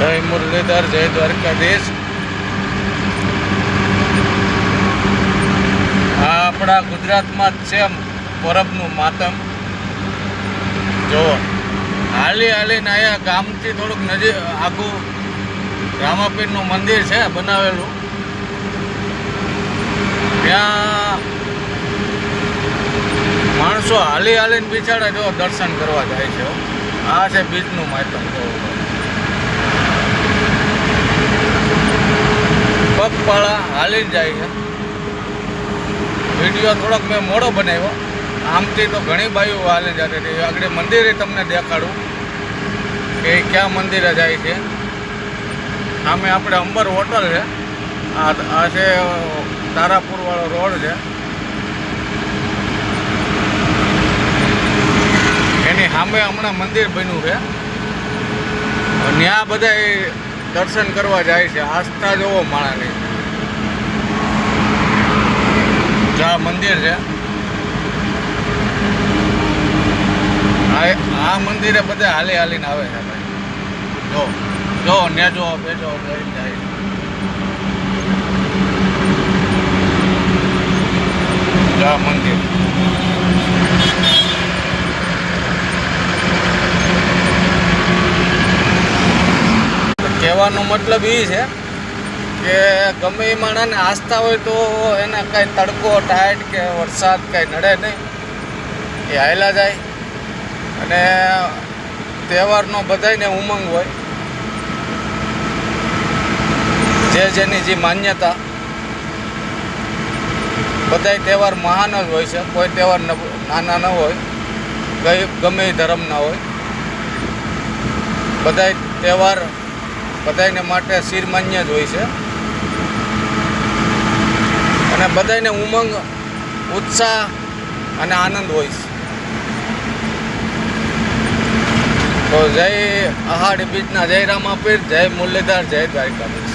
જય મુરલીધર, જય દ્વારકાધીશ। આ આપણા ગુજરાતમાં જ છે પરબનું માતમ। જો હાલી હાલીને અહીંયા ગામથી થોડુંક નજીક આખું રામાપીરનું મંદિર છે બનાવેલું, ત્યાં માણસો હાલી હાલીને બિચારા જો દર્શન કરવા જાય છે। આ છે બીજનું માતમ। પગપાળા હાલી જાય છે। વિડીયો થોડોક મેં મોડો બનાવ્યો, આમથી તો ઘણી બાઈઓ હાલી જતી હતી। આગળ મંદિરે તમને દેખાડું કે ક્યાં મંદિરે જાય છે। સામે આપણે અંબર હોટલ છે, આ છે તારાપુરવાળો રોડ છે, એની સામે હમણાં મંદિર બન્યું છે। ત્યાં બધા દર્શન કરવા જાય છે। આસ્થા જોવો માણાની। જ્યાં મંદિર છે આ મંદિરે બધા હાલી હાલીને આવે છે ભાઈ। જો જો ને જો બેજો જાય। જ્યાં મંદિર કહેવાનો મતલબ એ છે કે ગમે એ માણસને આસ્થા હોય તો એને કાંઈ તડકો ટાઈટ કે વરસાદ કાંઈ નડે નહીં, એ હાલ્યા જાય। અને તહેવારનો બધાયને ઉમંગ હોય, જેની જે માન્યતા। બધાય તહેવાર મહાન જ હોય છે, કોઈ તહેવાર નાના ન હોય, ગમે એ ધર્મના હોય। બધાય તહેવાર બધાને માટે શિરમાન્ય જ હોય છે, અને બધાને ઉમંગ, ઉત્સાહ અને આનંદ હોય છે। તો જય આહાડી બીજના જય રામાપીર, જય મુરલીધર, જય દ્વારકાધીશ।